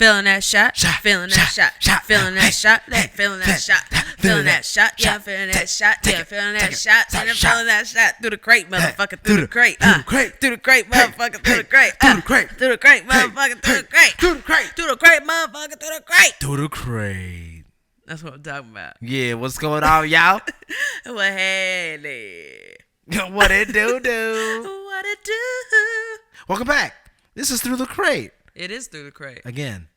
Feeling that shot, feeling that shot, feeling that shot, feeling that shot, feeling that shot, yeah, feeling that shot, yeah, feeling that shot, and I'm feeling that shot through the crate, motherfucker, through the crate, through the crate, motherfucker, through the crate, through the crate, motherfucker, through the crate, through the crate, through the crate, motherfucker, through the crate, through the crate. That's what I'm talking about. Yeah, what's going on, y'all? What hey, what it do? what it do? Welcome back. This is Through the Crate. It is Through the Crate. Again.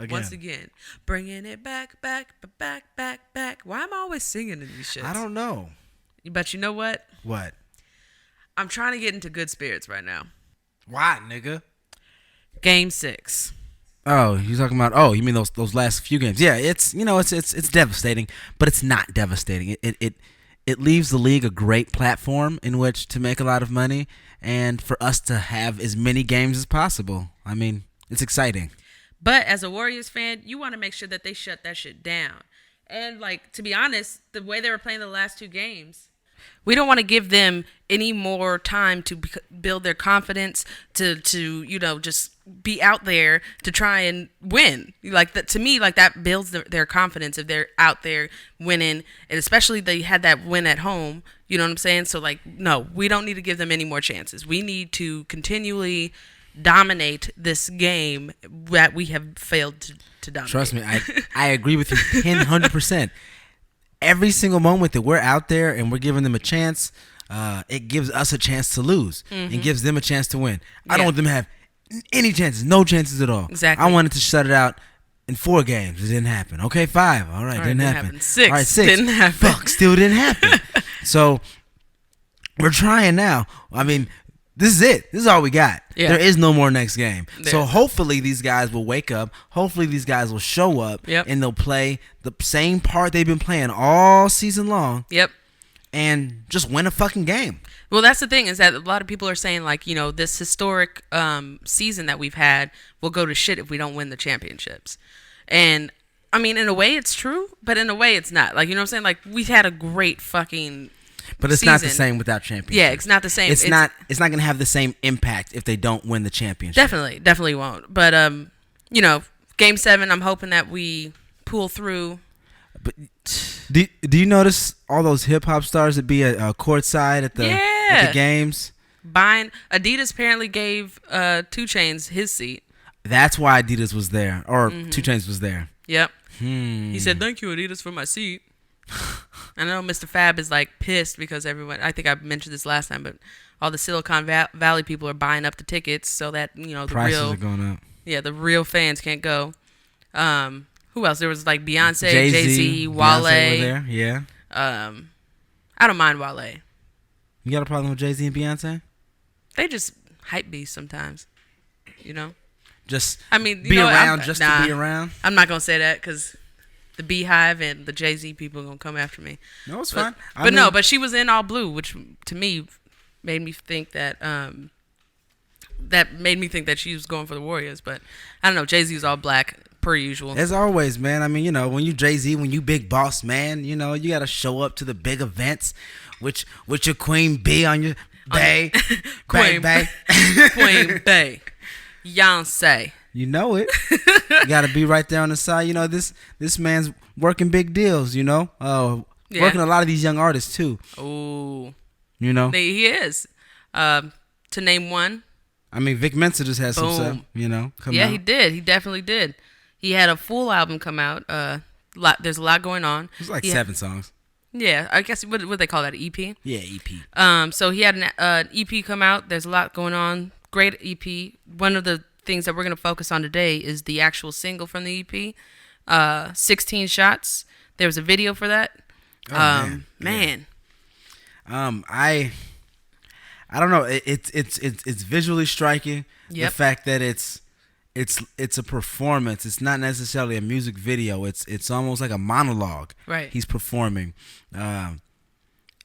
Once again. Bringing it back. Why am I always singing in these shits? I don't know. But you know what? What? I'm trying to get into good spirits right now. Why, nigga? Game 6. Oh, you talking about? You mean those last few games? Yeah, it's devastating, but it's not devastating. It leaves the league a great platform in which to make a lot of money, and for us to have as many games as possible. I mean, it's exciting. But as a Warriors fan, you want to make sure that they shut that shit down. And like, to be honest, the way they were playing the last 2 games, we don't want to give them any more time to build their confidence, to just be out there to try and win. Like that, to me, like that builds their confidence if they're out there winning, and especially they had that win at home. You know what I'm saying? So like, no, we don't need to give them any more chances. We need to continually dominate this game that we have failed to dominate. Trust me, I agree with you 100%. Every single moment that we're out there and we're giving them a chance, it gives us a chance to lose and gives them a chance to win. I don't want them to have any chances, no chances at all. Exactly. I wanted to shut it out in 4 games. It didn't happen. Okay, 5. All right, didn't happen. 6. All right, 6. Didn't happen. Fuck, still didn't happen. So we're trying now. I mean, this is it. This is all we got. Yeah. There is no more next game. So hopefully these guys will wake up. Hopefully these guys will show up. Yep. And they'll play the same part they've been playing all season long. Yep. And just win a fucking game. Well, that's the thing, is that a lot of people are saying, like, this historic season that we've had will go to shit if we don't win the championships. And, I mean, in a way it's true, but in a way it's not. Like, you know what I'm saying? Like, we've had a great fucking But it's season. not the same without championships. Yeah, it's not the same. It's not going to have the same impact if they don't win the championship. Definitely won't. But, Game 7, I'm hoping that we pull through. But do you notice all those hip hop stars that be at courtside at the games? Adidas apparently gave 2 Chainz his seat. That's why Adidas was there, or 2 Chainz was there. Yep. He said, "Thank you, Adidas, for my seat." I know Mr. Fab is like pissed because everyone. I think I mentioned this last time, but all the Silicon Valley people are buying up the tickets so that the prices real are going up. Yeah, the real fans can't go. Who else? There was like Beyonce, Jay-Z, Wale. Beyonce were there. Yeah. I don't mind Wale. You got a problem with Jay-Z and Beyonce? They just hype beasts sometimes. Just to be around. I'm not gonna say that because the Beehive and the Jay-Z people are gonna come after me. No, it's fine. But she was in all blue, which to me made me think that she was going for the Warriors. But I don't know. Jay-Z was all black per usual. As always, man. I mean, when you Jay-Z, when you big boss man, you got to show up to the big events, with your Queen Bee on your bay, Queen Bay. Queen Bay. Beyonce. You know it. You got to be right there on the side. This man's working big deals, working a lot of these young artists too. Ooh. He is. To name one. I mean, Vic Mensa just had some stuff, come out. He did. He definitely did. He had a full album come out. There's a lot going on. It was like 7 songs. Yeah, I guess what they call that, EP? Yeah, EP. So he had an EP come out. There's a lot going on. Great EP. One of the things that we're going to focus on today is the actual single from the EP, 16 Shots. There was a video for that. Man. I don't know. It's visually striking. Yep. The fact that it's a performance. It's not necessarily a music video. It's almost like a monologue. Right. He's performing.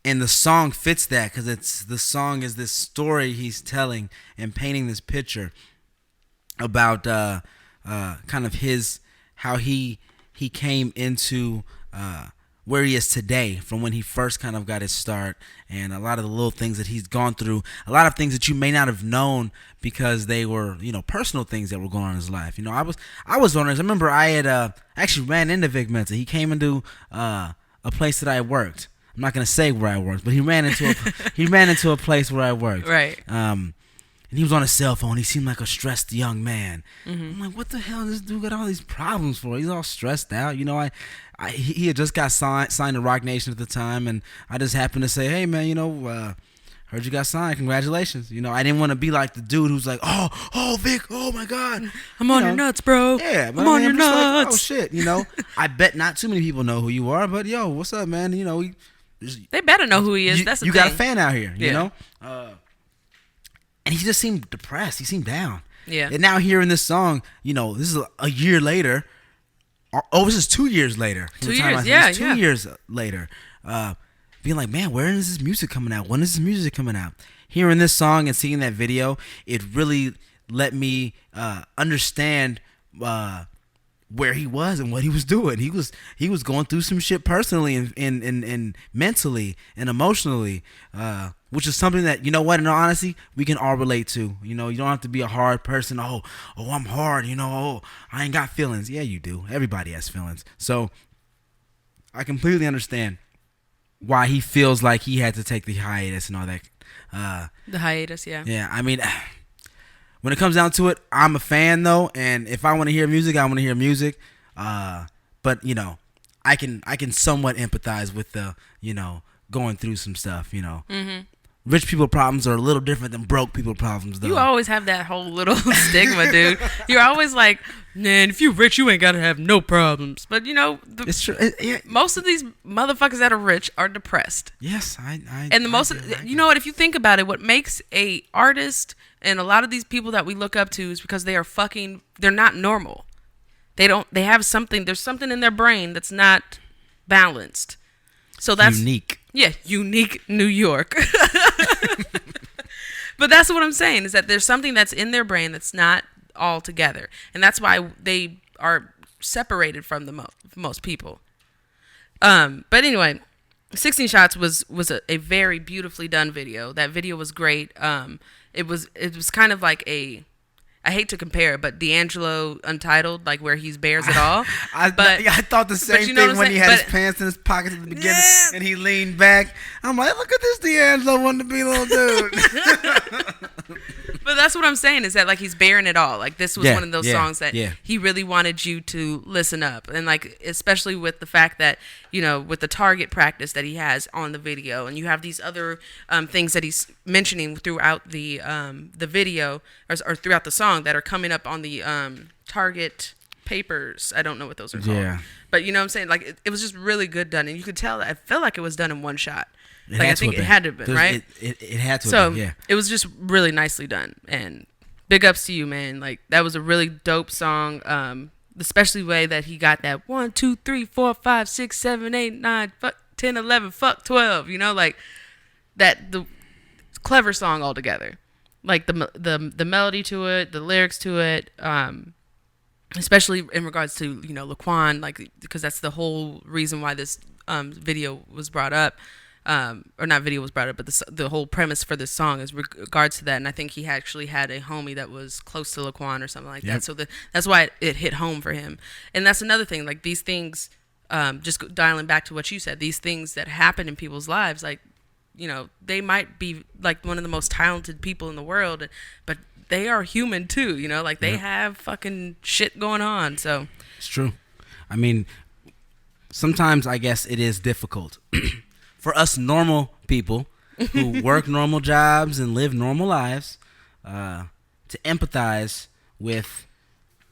And the song fits that because the song is this story he's telling and painting this picture about kind of how he came into where he is today from when he first kind of got his start, and a lot of the little things that he's gone through, a lot of things that you may not have known because they were, personal things that were going on in his life. I was wondering, I remember I had actually ran into Vic Mensa. He came into a place that I worked. I'm not gonna say where I worked, but he ran into a place where I worked. Right. And he was on his cell phone. He seemed like a stressed young man. I'm like, what the hell does this dude got all these problems for? He's all stressed out. He had just got signed to Rock Nation at the time, and I just happened to say, hey, man, heard you got signed. Congratulations. I didn't want to be like the dude who's like, oh, Vic, oh, my God. I'm on your nuts, bro. Yeah, but I'm on your nuts. Like, oh, shit, I bet not too many people know who you are, but, yo, what's up, man? They better know who he is. That's the thing. You got a fan out here, you know? And he just seemed depressed. He seemed down. Yeah. And now hearing this song, this is a year later. Oh, this is 2 years later. 2 years, yeah. 2 years later. Being like, man, where is this music coming out? When is this music coming out? Hearing this song and seeing that video, it really let me understand where he was and what he was doing. He was going through some shit personally and mentally and emotionally, which is something that, in all honesty, we can all relate to. You don't have to be a hard person. Oh, I'm hard. I ain't got feelings. Yeah, you do. Everybody has feelings. So I completely understand why he feels like he had to take the hiatus and all that. The hiatus, yeah. Yeah, I mean, when it comes down to it, I'm a fan though, and if I want to hear music, I want to hear music. But I can somewhat empathize with the going through some stuff. Mm-hmm. Rich people problems are a little different than broke people problems, though. You always have that whole little stigma, dude. You're always like, man, if you're rich, you ain't got to have no problems. But, it's true. Most of these motherfuckers that are rich are depressed. Yes, And what, if you think about it, what makes a artist and a lot of these people that we look up to is because they're not normal. They have something, there's something in their brain that's not balanced. So that's unique. Yeah, unique New York. But that's what I'm saying, is that there's something that's in their brain that's not all together. And that's why they are separated from the most people. But anyway, 16 Shots was a very beautifully done video. That video was great. It was kind of like I hate to compare it, but D'Angelo Untitled, like where he's bears it all. I thought the same thing when he had his pants in his pockets at the beginning and he leaned back. I'm like, look at this D'Angelo wanting to be a little dude. But that's what I'm saying, is that like he's bearing it all. Like this was one of those songs that he really wanted you to listen up. And like, especially with the fact that, with the target practice that he has on the video, and you have these other things that he's mentioning throughout the video or throughout the song that are coming up on the target papers. I don't know what those are called. Yeah. But you know what I'm saying? Like it was just really good done. And you could tell, I felt like it was done in one shot. I think it had to have been, right? It had to have been, yeah. It was just really nicely done. And big ups to you, man. Like, that was a really dope song. Especially the way that he got that 1, 2, 3, 4, 5, 6, 7, 8, 9, 10, 11, 12. Like the clever song altogether. Like the melody to it, the lyrics to it, especially in regards to, Laquan, like, because that's the whole reason why this video was brought up. Or not video was brought up, but the whole premise for this song is regards to that. And I think he actually had a homie that was close to Laquan or something like that. So that's why it hit home for him. And that's another thing, like these things, just dialing back to what you said, these things that happen in people's lives, like, they might be like one of the most talented people in the world, but they are human too, like they have fucking shit going on. So it's true. I mean, sometimes I guess it is difficult for us normal people who work normal jobs and live normal lives to empathize with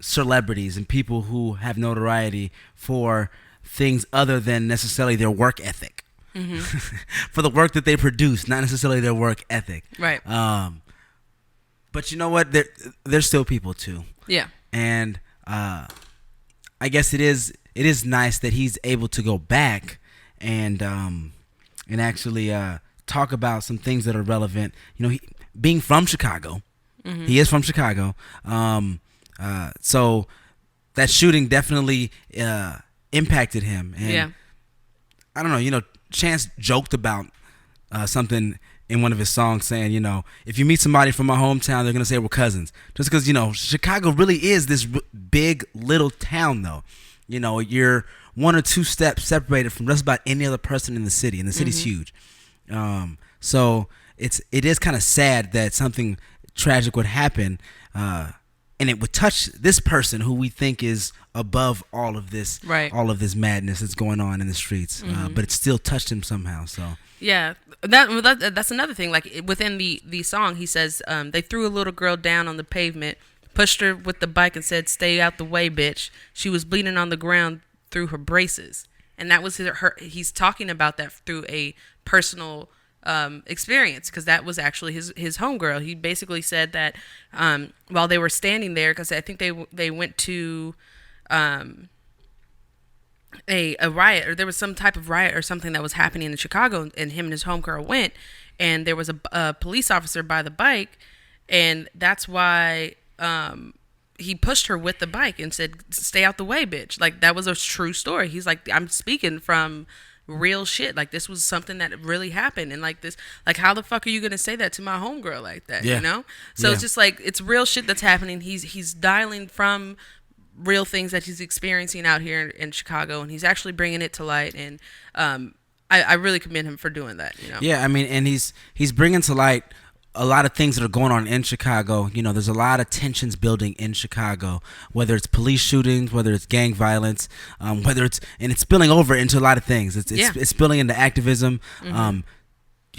celebrities and people who have notoriety for things other than necessarily their work ethic. Mm-hmm. For the work that they produce, not necessarily their work ethic. Right. But you know what? They're still people too. Yeah. And I guess it is nice that he's able to go back and actually talk about some things that are relevant. Being from Chicago, he is from Chicago. So that shooting definitely impacted him. And I don't know. Chance joked about something in one of his songs, saying, if you meet somebody from my hometown, they're gonna say we're cousins, just because Chicago really is this big little town, though. You're one or two steps separated from just about any other person in the city, and the city's huge. So it is kind of sad that something tragic would happen, and it would touch this person who we think is above all of this, right, all of this madness that's going on in the streets. But it still touched him somehow. So yeah, that's another thing. Like within the song, he says they threw a little girl down on the pavement, pushed her with the bike, and said, "Stay out the way, bitch." She was bleeding on the ground through her braces, and that was he's talking about that through a personal experience, because that was actually his homegirl. He basically said that while they were standing there, because I think they went to a riot, or there was some type of riot or something that was happening in Chicago, and him and his homegirl went, and there was a police officer by the bike, and that's why he pushed her with the bike and said, "Stay out the way, bitch." Like, that was a true story. He's like, I'm speaking from real shit. Like, this was something that really happened, and like this, like, how the fuck are you gonna say that to my homegirl like that? Yeah. So it's just like, it's real shit that's happening. He's dialing from real things that he's experiencing out here in Chicago, and he's actually bringing it to light, and I really commend him for doing that. Yeah, I mean, and he's bringing to light a lot of things that are going on in Chicago. There's a lot of tensions building in Chicago, whether it's police shootings, whether it's gang violence, and it's spilling over into a lot of things. It's spilling into activism.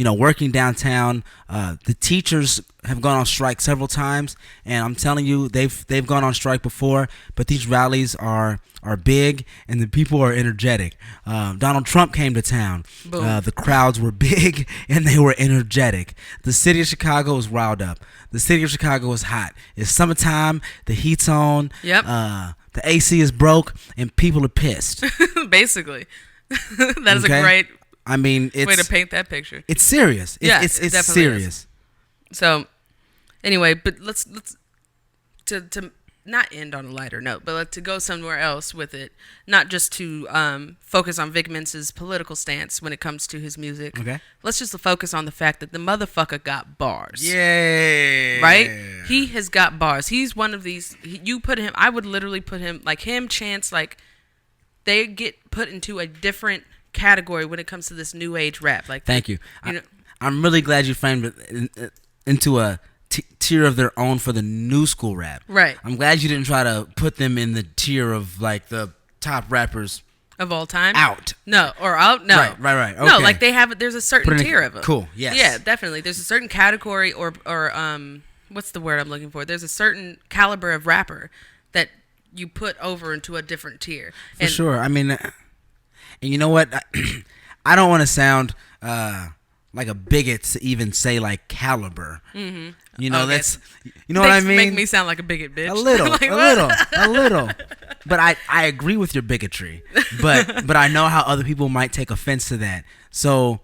Working downtown, the teachers have gone on strike several times, and I'm telling you, they've gone on strike before, but these rallies are big, and the people are energetic. Donald Trump came to town. The crowds were big, and they were energetic. The city of Chicago is riled up. The city of Chicago is hot. It's summertime. The heat's on. Yep. The AC is broke, and people are pissed. Basically. That is a great way to paint that picture. It's serious. It's serious. So, anyway, but let's to not end on a lighter note, but to go somewhere else with it. Not just to focus on Vic Mensa's political stance when it comes to his music. Okay. Let's just focus on the fact that the motherfucker got bars. Yay! Right? He has got bars. He's one of these. You put him. I would literally put him, like him, Chance. Like, they get put into a different category when it comes to this new age rap. Like, thank you. I'm really glad you framed it into a tier of their own for the new school rap. Right. I'm glad you didn't try to put them in the tier of like the top rappers of all time. Out. No, or out. No. Right. Okay. No, like there's a certain tier of them. Cool. Yes. Yeah, definitely. There's a certain category or what's the word I'm looking for? There's a certain caliber of rapper that you put over into a different tier. For sure. I mean, and you know what? I don't want to sound like a bigot to even say like caliber. Mm-hmm. That's what I mean. Make me sound like a bigot, bitch. A little, like, a little. But I agree with your bigotry. But I know how other people might take offense to that. So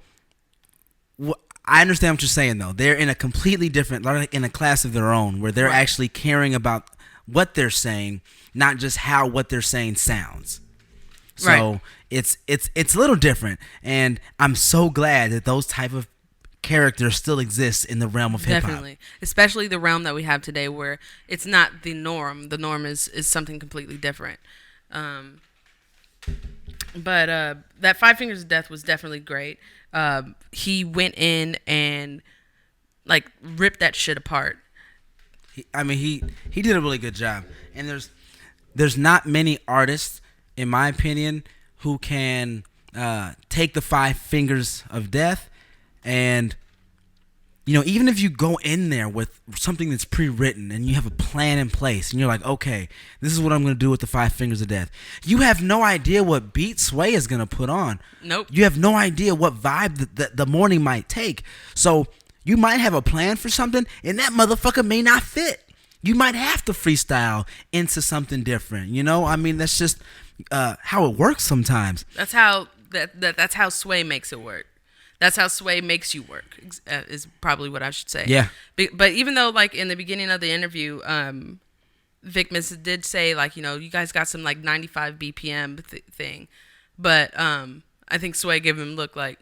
I understand what you're saying, though. They're in a completely different, like in a class of their own, where they're actually caring about what they're saying, not just how what they're saying sounds. So it's a little different, and I'm so glad that those type of characters still exist in the realm of hip hop. Definitely, especially the realm that we have today, where it's not the norm. The norm is something completely different. But that Five Fingers of Death was definitely great. He went in and like ripped that shit apart. He did a really good job, and there's not many artists, in my opinion, who can take the Five Fingers of Death and, even if you go in there with something that's pre-written and you have a plan in place and you're like, okay, this is what I'm going to do with the Five Fingers of Death. You have no idea what beat Sway is going to put on. Nope. You have no idea what vibe the morning might take. So you might have a plan for something and that motherfucker may not fit. You might have to freestyle into something different. That's just how it works sometimes. That's how Sway makes it work. That's how Sway makes you work, is probably what I should say. Yeah. But even though, like, in the beginning of the interview, Vic Mensa did say, like, you guys got some, like, 95 BPM thing. But I think Sway gave him look like,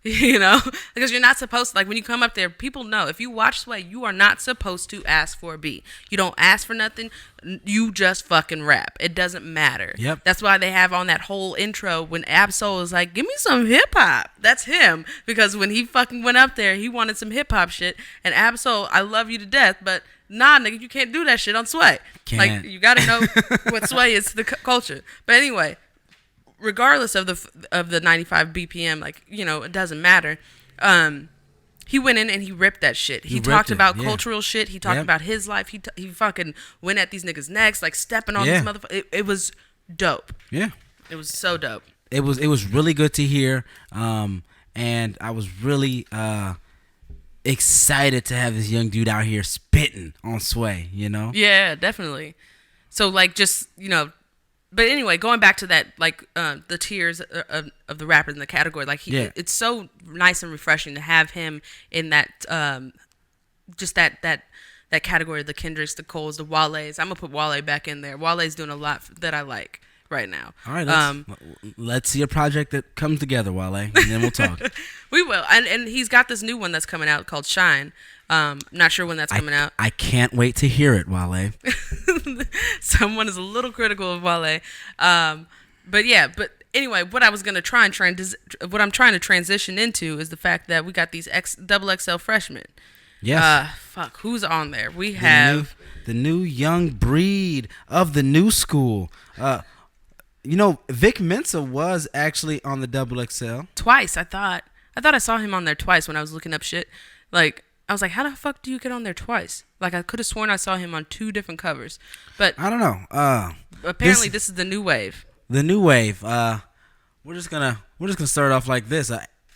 you know, because you're not supposed to, like, when you come up there, people know if you watch Sway, you are not supposed to ask for a beat. You don't ask for nothing. You just fucking rap. It doesn't matter. Yep. That's why they have on that whole intro when Ab-Soul is like, give me some hip hop. That's him. Because when he fucking went up there, he wanted some hip hop shit. And Ab-Soul, I love you to death, but nah, nigga, you can't do that shit on Sway. Can't. Like, you gotta know what Sway is to the culture. But anyway, regardless of the 95 BPM, like, you know, it doesn't matter. He went in and he ripped that shit. He talked about cultural shit. He talked about his life. He fucking went at these niggas' necks, like stepping on these motherfuckers. It was dope. Yeah, it was so dope. It was really good to hear, and I was really excited to have this young dude out here spitting on Sway. You know? Yeah, definitely. So like, just, you know. But anyway, going back to that, like, the tiers of the rappers in the category, like, it's so nice and refreshing to have him in that, just that category, the Kendricks, the Coles, the Wale's. I'm gonna put Wale back in there. Wale's doing a lot that I like right now. All right, let's see a project that comes together, Wale, and then we'll talk. We will, and he's got this new one that's coming out called Shine. Not sure when that's coming out. I can't wait to hear it, Wale. Someone is a little critical of Wale. But anyway, what I was going to try and what I'm trying to transition into is the fact that we got these double XL freshmen. Yes. Who's on there? We have the new young breed of the new school. You know, Vic Mensa was actually on the double XL twice. I thought I saw him on there twice when I was looking up shit. Like, I was like, how the fuck do you get on there twice? Like, I could have sworn I saw him on 2 different covers, but I don't know. Apparently, this is the new wave. The new wave. We're just gonna start off like this.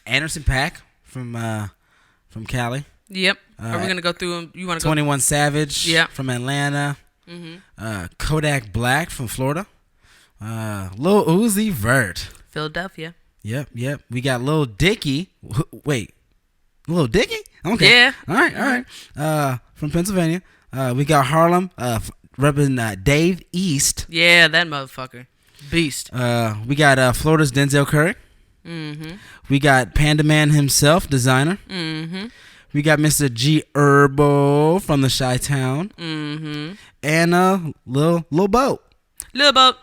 Anderson .Paak from Cali. Yep. Are we gonna go through them? You want to 21 Savage. Yeah. From Atlanta. Kodak Black from Florida. Lil Uzi Vert. Philadelphia. Yep. We got Lil Dicky. Wait. Lil Dicky? Okay. Yeah. All right. From Pennsylvania. We got Harlem, repping Dave East. Yeah, that motherfucker. Beast. We got Florida's Denzel Curry. We got Panda Man himself, designer. We got Mr. G Herbo from the Chi-Town. And Lil Boat. Lil Boat.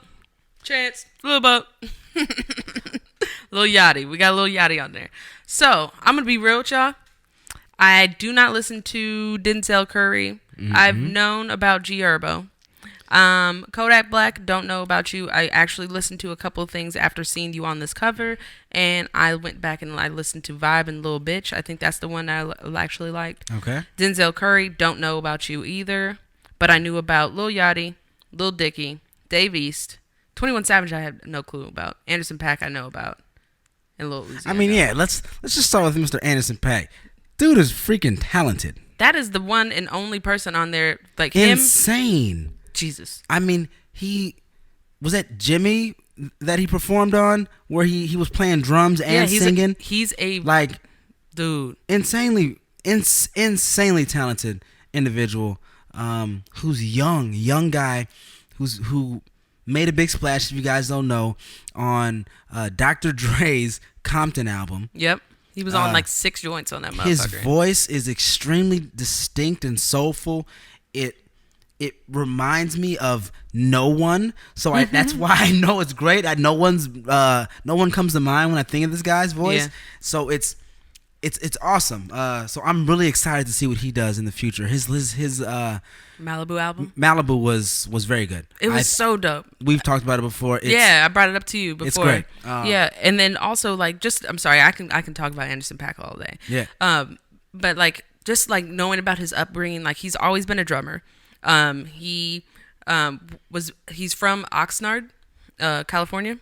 Chance. Lil Boat. Lil Yachty. We got Lil Yachty on there. So, I'm going to be real with y'all. I do not listen to Denzel Curry. I've known about G Herbo. Kodak Black, don't know about you. I actually listened to a couple of things after seeing you on this cover, and I went back and I listened to Vibe and Lil Bitch. I think that's the one that I actually liked. Okay. Denzel Curry, don't know about you either, but I knew about Lil Yachty, Lil Dicky, Dave East, 21 Savage. I had no clue about. Anderson .Paak, I know about, and Lil Uzi. I mean, yeah. Let's just start with Mr. Anderson .Paak. Dude is freaking talented. That is the one and only person on there, like him. Insane. Jesus. I mean, he was at Jimmy that he performed on, where he was playing drums and singing. He's a like dude, insanely talented individual. Who's young guy, who made a big splash. If you guys don't know, on Dr. Dre's Compton album. Yep. He was on like 6 joints on that motherfucker. His voice is extremely distinct and soulful. It reminds me of No One, so that's why I know it's great. No one comes to mind when I think of this guy's voice. Yeah. So it's awesome. So I'm really excited to see what he does in the future. His Malibu album. Malibu was very good. It was so dope. We've talked about it before. I brought it up to you before. It's great. Yeah, and then also like I'm sorry, I can talk about Anderson .Paak all day. Yeah. But like just like knowing about his upbringing, like he's always been a drummer. He's from Oxnard, California.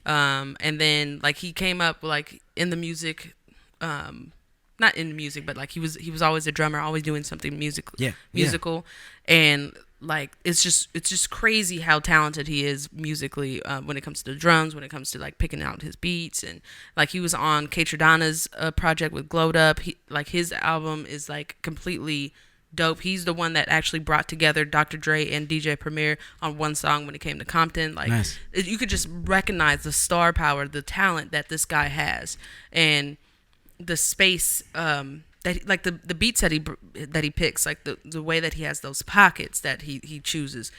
And then like he came up like in the music, not in the music, but like he was always a drummer, always doing something musical. And like it's just crazy how talented he is musically, when it comes to the drums, when it comes to like picking out his beats. And like he was on Kate Tradana's project with Glowed Up. His album is like completely dope. He's the one that actually brought together Dr. Dre and DJ Premier on one song when it came to Compton. Like, Nice. you could just recognize the star power, the talent that this guy has, and the space that, like, the beats that he picks, like the way that he has those pockets that he chooses.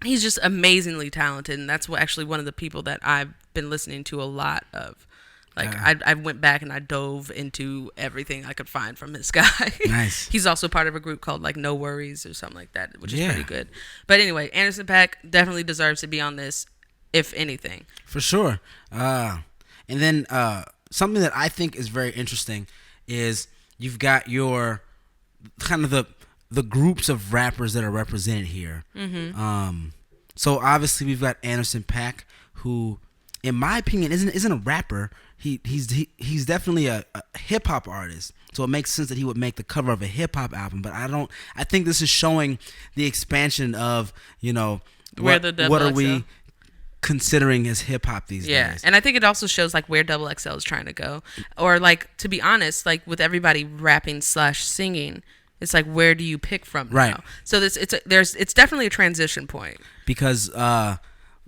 He's just amazingly talented, and that's actually one of the people that I've been listening to a lot of. Like, I went back and I dove into everything I could find from this guy. Nice. He's also part of a group called, like, No Worries or something like that, which is pretty good. But anyway, Anderson .Paak definitely deserves to be on this, if anything. For sure. And then something that I think is very interesting is you've got your kind of the groups of rappers that are represented here. Mm-hmm. So obviously we've got Anderson .Paak, who, in my opinion, isn't a rapper. He's definitely a hip hop artist. So it makes sense that he would make the cover of a hip hop album. But I think this is showing the expansion of, what are we considering as hip hop these days. Yeah, and I think it also shows, like, where Double XL is trying to go, or, like, to be honest, like, with everybody rapping / singing, it's like, where do you pick from now? So it's definitely a transition point, because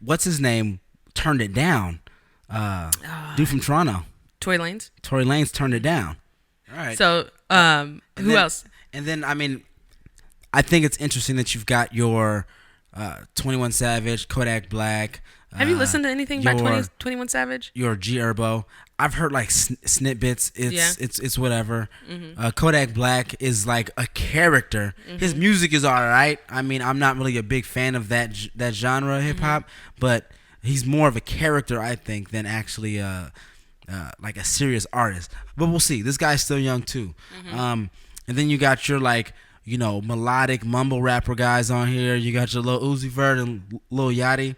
what's his name turned it down. Dude from Toronto, Tory Lanez turned it down. All right. So who else? And then I think it's interesting that you've got your 21 Savage, Kodak Black. Have you listened to anything by 21 Savage? Your G Herbo. I've heard, like, snippets. It's whatever. Mm-hmm. Kodak Black is like a character. Mm-hmm. His music is all right. I mean, I'm not really a big fan of that genre of hip hop, but he's more of a character, I think, than actually like a serious artist. But we'll see. This guy's still young too. Mm-hmm. And then you got your, like, melodic mumble rapper guys on here. You got your Lil Uzi Vert and Lil Yachty,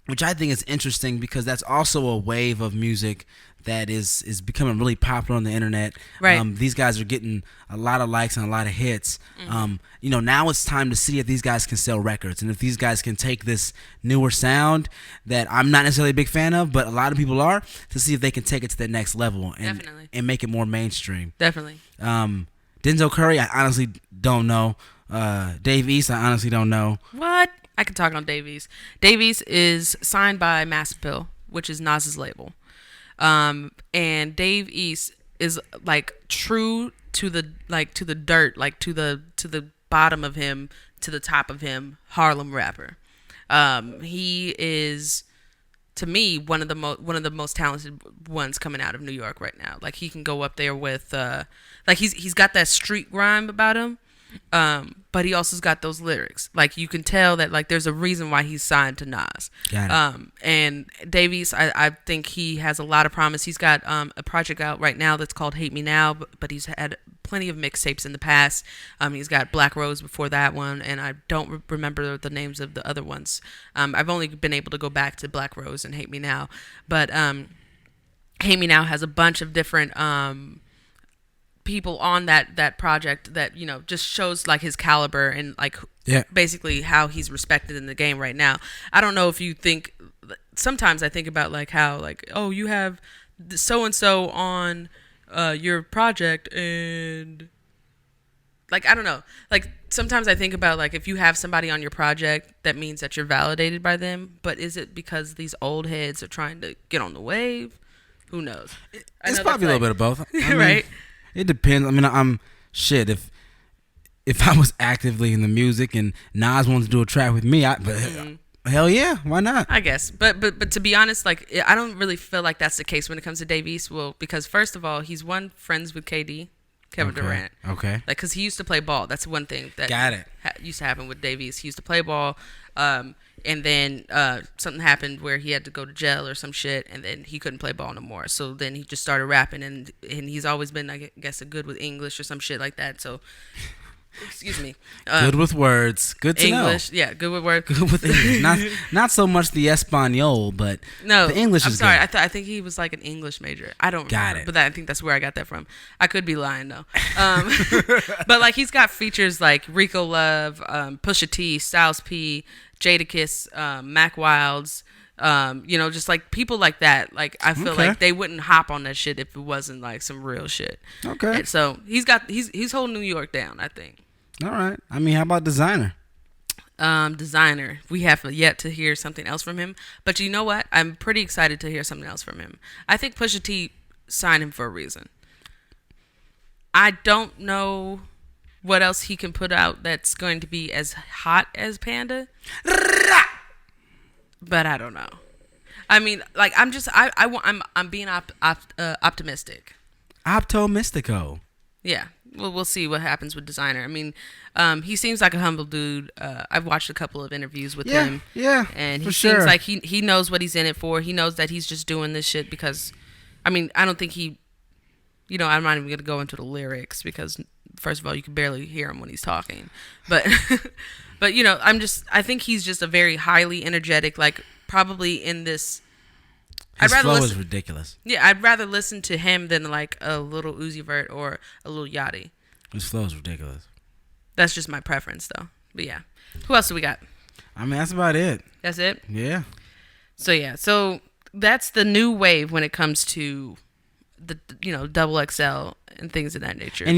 which I think is interesting because that's also a wave of music that is becoming really popular on the internet. Right. These guys are getting a lot of likes and a lot of hits. Mm-hmm. Now it's time to see if these guys can sell records and if these guys can take this newer sound that I'm not necessarily a big fan of, but a lot of people are, to see if they can take it to the next level and make it more mainstream. Definitely. Denzel Curry, I honestly don't know. Dave East, I honestly don't know. What? I could talk on Dave East. Dave East is signed by Massive Pill, which is Nas's label. And Dave East is, like, true to the dirt, like to the bottom of him, to the top of him, Harlem rapper. He is, to me, one of the most talented ones coming out of New York right now. Like, he can go up there with like, he's got that street grime about him. But he also's got those lyrics. Like, you can tell that, like, there's a reason why he's signed to Nas. Got it. And Davies, I think he has a lot of promise. He's got a project out right now that's called Hate Me Now, but he's had plenty of mixtapes in the past. He's got Black Rose before that one, and I don't remember the names of the other ones. I've only been able to go back to Black Rose and Hate Me Now. But Hate Me Now has a bunch of different people on that project that, just shows, like, his caliber and, like, basically how he's respected in the game right now. I don't know if you think, sometimes I think about, like, how, like, oh, you have so and so on your project, and, like, I don't know, like, sometimes I think about, like, if you have somebody on your project, that means that you're validated by them, but is it because these old heads are trying to get on the wave? Who knows? It's probably a little bit of both. Right. It depends. I mean, if I was actively in the music and Nas wanted to do a track with me, hell yeah, why not? I guess. But to be honest, like, I don't really feel like that's the case when it comes to Dave East. Well, because first of all, he's friends with KD, Kevin Durant. Okay. Like, because he used to play ball. That's one thing that got it. Used to happen with Dave East. He used to play ball. And then something happened where he had to go to jail or some shit, and then he couldn't play ball no more. So then he just started rapping, and he's always been, I guess, a good with English or some shit like that. So, excuse me. Good with words. Good to English, know. yeah, good with words. Good with English. Not so much the Espanol, but no, the English I'm is sorry. good. I think he was like an English major. I don't got remember, it. but I think that's where I got that from. I could be lying though. But, like, he's got features like Rico Love, Pusha T, Styles P, Jadakiss, Mac Wilds, Just like people like that. Like I feel Okay. like they wouldn't hop on that shit if it wasn't like some real shit. Okay. And so he's holding New York down, I think. All right. I mean, how about Designer? Designer. We have yet to hear something else from him, but you know what? I'm pretty excited to hear something else from him. I think Pusha T signed him for a reason. I don't know what else he can put out that's going to be as hot as Panda, but I don't know. I mean, like I'm being optimistic. Opto Mystico. Yeah, we'll see what happens with Designer. I mean, he seems like a humble dude. I've watched a couple of interviews with him. Yeah, And he for seems sure. like he knows what he's in it for. He knows that he's just doing this shit because, I mean, I don't think he, I'm not even going to go into the lyrics because, first of all, you can barely hear him when he's talking. But, but I think he's just a very highly energetic, like probably in this. His I'd rather flow listen. is ridiculous. Yeah, I'd rather listen to him than like a little Uzi Vert or a little Yachty. His flow is ridiculous. That's just my preference, though. But yeah, who else do we got? I mean, that's about it. That's it. Yeah. So that's the new wave when it comes to the double XL and things of that nature. And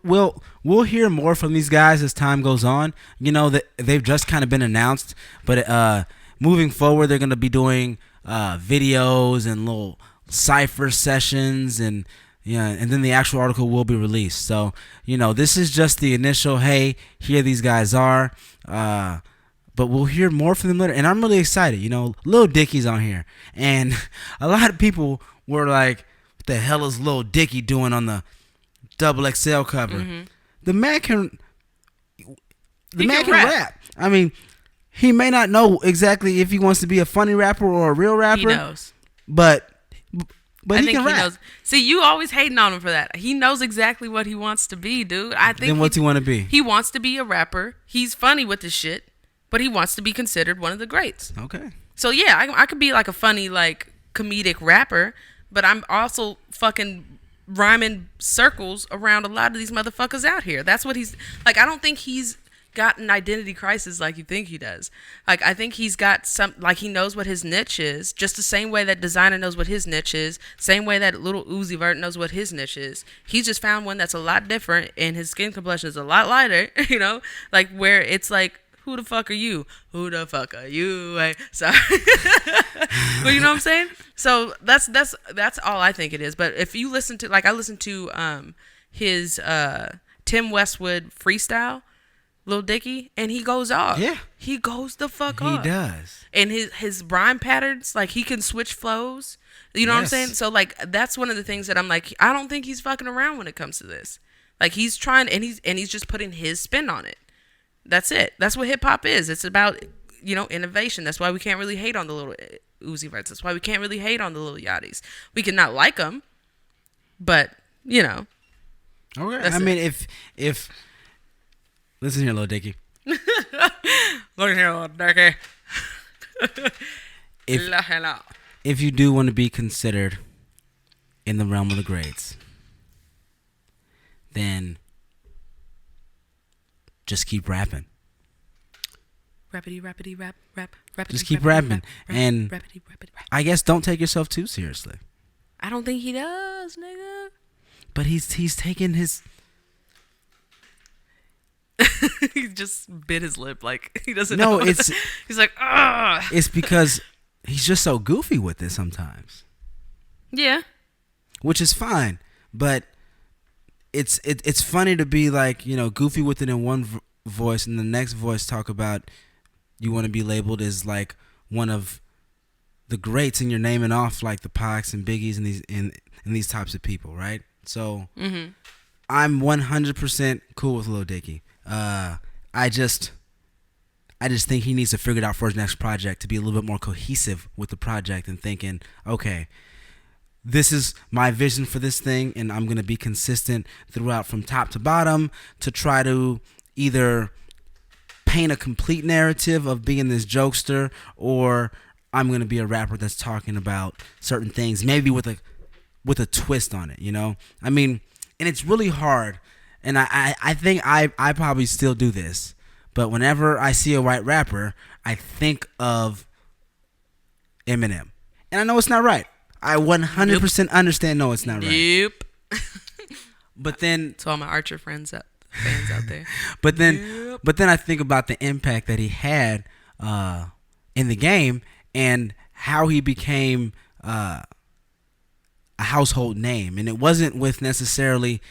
we'll hear more from these guys as time goes on. That they've just kind of been announced, but moving forward, they're gonna be doing videos and little cipher sessions, and then the actual article will be released. So this is just the initial. Hey, here these guys are. But we'll hear more from them later, and I'm really excited. Lil Dicky's on here, and a lot of people were like, "What the hell is Lil Dicky doing on the double XL cover?" Mm-hmm. The man can Can rap. I mean, he may not know exactly if he wants to be a funny rapper or a real rapper. He knows, but I he think can rap. knows. See, you always hating on him for that. He knows exactly what he wants to be, dude. I think. Then what's he want to be? He wants to be a rapper. He's funny with this shit, but he wants to be considered one of the greats. Okay. So yeah, I could be like a funny, like comedic rapper, but I'm also fucking rhyming circles around a lot of these motherfuckers out here. That's what he's like. I don't think he's got an identity crisis like you think he does. Like I think he's got some, like he knows what his niche is, just the same way that Designer knows what his niche is, same way that little Uzi Vert knows what his niche is. He's just found one that's a lot different, and his skin complexion is a lot lighter. Like where it's like, who the fuck are you? Who the fuck are you? Hey, sorry. Well, you know what I'm saying? So that's all I think it is. But if you listen to, like, I listened to his Tim Westwood freestyle, Lil Dicky, and he goes off. Yeah. He goes the fuck off. He does. And his rhyme patterns, like he can switch flows. You know what I'm saying? So like that's one of the things that I'm like, I don't think he's fucking around when it comes to this. Like he's trying, and he's just putting his spin on it. That's it. That's what hip hop is. It's about, innovation. That's why we can't really hate on the little Uzi Verts. That's why we can't really hate on the little Yachties. We can not like them, but Okay. I mean, if listen here, Lil Dicky. Look here, little Dicky. If you do want to be considered in the realm of the greats, then just keep rapping. Rappity, rappity, rap. Just keep rapping. And Rappity, rappity, rap. I guess don't take yourself too seriously. I don't think he does, nigga. But he's taking his... He just bit his lip like he doesn't No, know. He's like, ah. It's because he's just so goofy with it sometimes. Yeah. Which is fine. But it's funny to be like, goofy with it in one voice, and the next voice talk about you want to be labeled as like one of the greats, and you're naming off like the Pacs and Biggies and these types of people, right? So I'm 100% cool with Lil Dicky. I just think he needs to figure it out for his next project to be a little bit more cohesive with the project and thinking, okay, this is my vision for this thing, and I'm going to be consistent throughout from top to bottom to try to either paint a complete narrative of being this jokester, or I'm going to be a rapper that's talking about certain things, maybe with a twist on it, I mean, and it's really hard, and I think I probably still do this, but whenever I see a white rapper, I think of Eminem. And I know it's not right. I 100% understand. No, it's not right. Nope. But then, To all my Archer fans out there. but then, Yep. but then I think about the impact that he had in the game and how he became a household name. And it wasn't with necessarily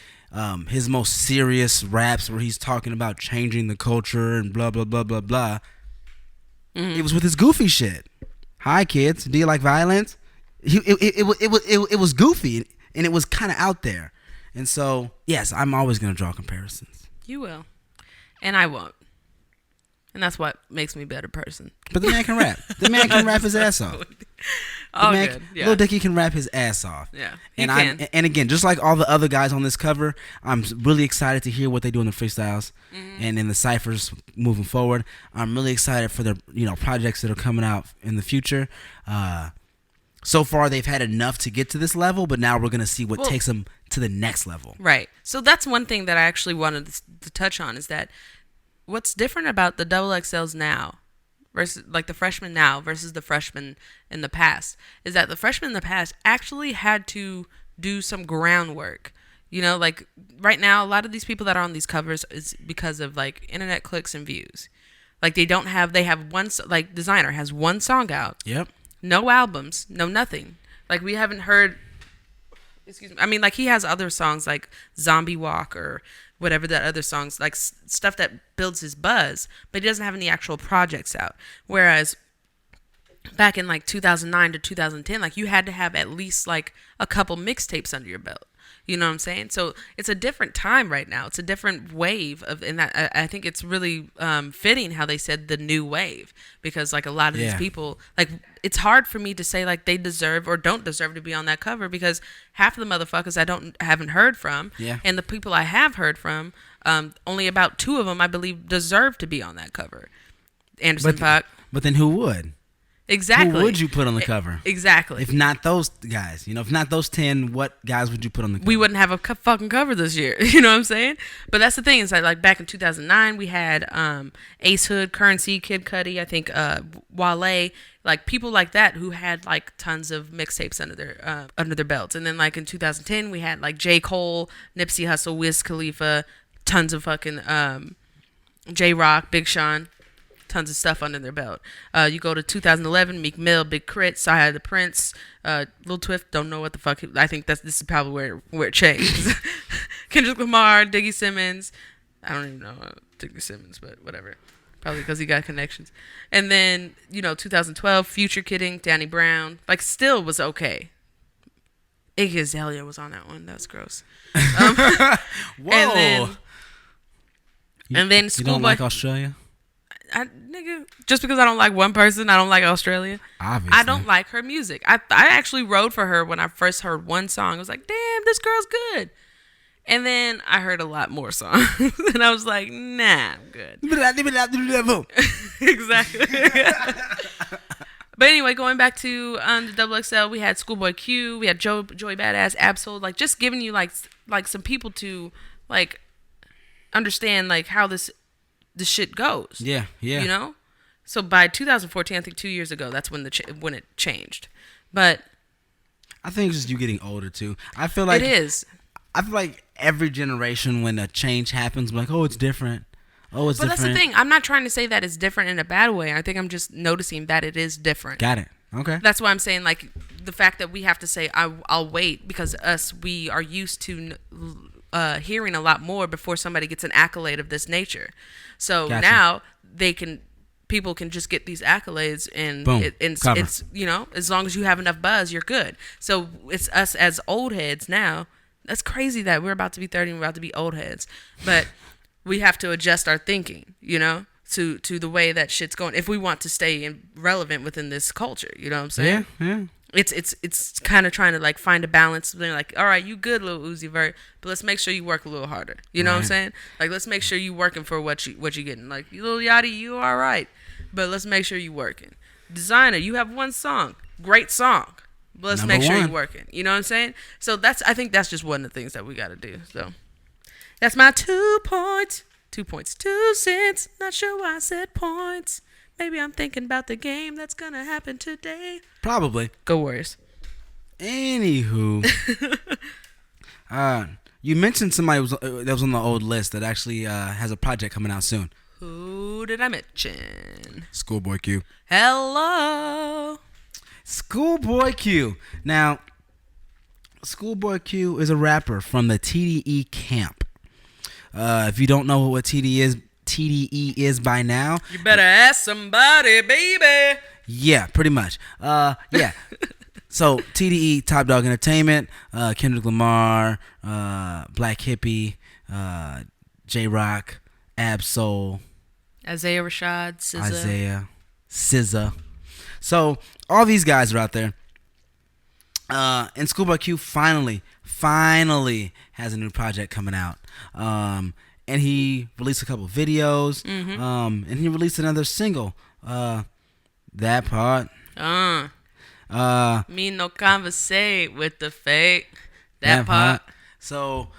his most serious raps where he's talking about changing the culture and blah blah blah blah blah. Mm-hmm. It was with his goofy shit. Hi kids, do you like violence? It was goofy and it was kind of out there. And so, yes, I'm always going to draw comparisons. You will. And I won't. And that's what makes me a better person. But the man can rap. The man can rap his ass off. Oh, good. Yeah. Lil Dicky can rap his ass off. Yeah, he and can. And again, just like all the other guys on this cover, I'm really excited to hear what they do in the freestyles and in the ciphers moving forward. I'm really excited for their projects that are coming out in the future. So far, they've had enough to get to this level, but now we're going to see what takes them to the next level. Right. So that's one thing that I actually wanted to touch on is that what's different about the XXLs now versus like the freshmen now versus the freshmen in the past is that the freshmen in the past actually had to do some groundwork. Like right now, a lot of these people that are on these covers is because of like internet clicks and views. Like they have one, like Designer has one song out. Yep. No albums, no nothing. Like we haven't heard. Excuse me. I mean, like he has other songs like Zombie Walk or whatever that other songs, like stuff that builds his buzz, but he doesn't have any actual projects out. Whereas back in like 2009 to 2010, like you had to have at least like a couple mixtapes under your belt. You know what I'm saying? So it's a different time right now. It's a different wave and that I think it's really fitting how they said the new wave, because like a lot of these people, like it's hard for me to say like they deserve or don't deserve to be on that cover, because half of the motherfuckers I haven't heard from, and the people I have heard from, only about 2 of them I believe deserve to be on that cover. Anderson .Paak. But then who would? Exactly. Who would you put on the cover? Exactly. If not those guys, if not those 10, what guys would you put on the cover? We wouldn't have a fucking cover this year. You know what I'm saying? But that's the thing is that like back in 2009, we had Ace Hood, Currency, Kid Cudi, I think Wale, like people like that who had like tons of mixtapes under their belts. And then like in 2010, we had like J. Cole, Nipsey Hussle, Wiz Khalifa, tons of fucking J. Rock, Big Sean. Tons of stuff under their belt. You go to 2011, Meek Mill, Big Crit, Sci-Hi the Prince, Lil Twift, don't know what the fuck. I think this is probably where it changed. Kendrick Lamar, Diggy Simmons. I don't even know Diggy Simmons, but whatever. Probably because he got connections. And then 2012, Future Kidding, Danny Brown. Like still was okay. Iggy Azalea was on that one. That's gross. Whoa. And then you Schoolboy. don't like Australia? Nigga, just because I don't like one person, I don't like Australia. Obviously. I don't like her music. I actually rode for her when I first heard one song. I was like, damn, this girl's good. And then I heard a lot more songs. And I was like, nah, I'm good. Exactly. But anyway, going back to the XXL, we had Schoolboy Q, we had Joey Badass, Absol, like just giving you like some people to like understand like how this shit goes. Yeah. So by 2014, I think 2 years ago, that's when when it changed. But I think it's just you getting older too. I feel like it is. I feel like every generation, when a change happens, like, oh, it's different. Oh, it's different. But that's the thing. I'm not trying to say that it's different in a bad way. I think I'm just noticing that it is different. Got it. Okay. That's why I'm saying like the fact that we have to say I'll wait, because we are used to hearing a lot more before somebody gets an accolade of this nature. So Gotcha. now people can just get these accolades and boom, it's as long as you have enough buzz, you're good. So it's us as old heads now. That's crazy that we're about to be 30 and we're about to be old heads, but we have to adjust our thinking, to the way that shit's going if we want to stay relevant within this culture. You know what I'm saying? Yeah. It's kind of trying to like find a balance. They're like, all right, you good, Lil Uzi Vert, but let's make sure you work a little harder. You know what I'm saying? Like, let's make sure you working for what you getting. Like, Lil Yachty, you all right, but let's make sure you working. Designer, you have one song, great song, but let's make sure you're working. You know what I'm saying? So I think that's just one of the things that we got to do. So that's my 2 points. 2 points, 2 cents. Not sure why I said points. Maybe I'm thinking about the game that's gonna happen today. Probably. Go Warriors. Anywho, you mentioned somebody that was on the old list that actually has a project coming out soon. Who did I mention? Schoolboy Q. Hello. Schoolboy Q. Now, Schoolboy Q is a rapper from the TDE camp. If you don't know what TDE is by now, You better ask somebody, baby. yeah, pretty much. Yeah. So TDE, Top Dog Entertainment, Kendrick Lamar, Black Hippie, J Rock, Ab-Soul, Isaiah Rashad, SZA. So all these guys are out there. And Schoolboy Q finally has a new project coming out. And he released a couple videos. And he released another single. That part. Me no conversate with the fake. That part. part. So,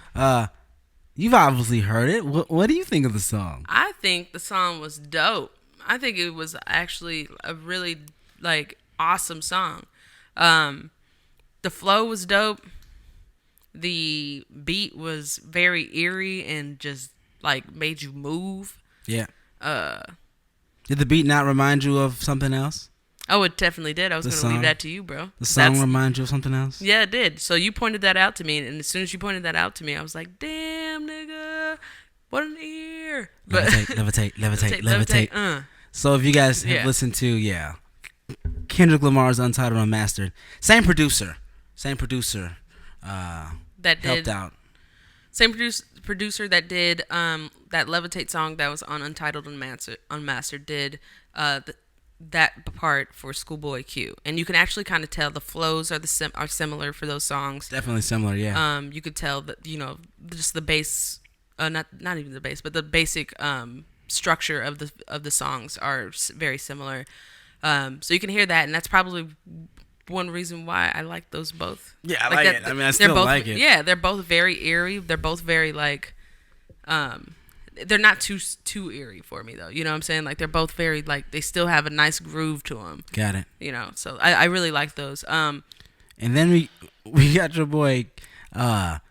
you've obviously heard it. What do you think of the song? I think the song was dope. I think it was actually a really awesome song. The flow was dope. The beat was very eerie and just made you move. Yeah. Did the beat not remind you of something else? Oh, it definitely did. I was going to leave that to you, bro. The song remind you of something else? Yeah, it did. So you pointed that out to me, and as soon as you pointed that out to me, I was like, damn, nigga, what an ear. Levitate. So if you guys have listened to, Kendrick Lamar's Untitled Unmastered, same producer that helped out. Same producer that did that Levitate song that was on Untitled Unmastered did that part for Schoolboy Q, and you can actually kind of tell the flows are similar for those songs. Definitely similar, yeah. You could tell that just the bass, not even the bass, but the basic structure of the songs are very similar. So you can hear that, and that's probably one reason why I like those both. Yeah, I like it. I mean, I still like it. Yeah, they're both very eerie. They're both very they're not too eerie for me though. You know what I'm saying? They're both very they still have a nice groove to them. Got it. So I really like those. And then we got your boy Kanye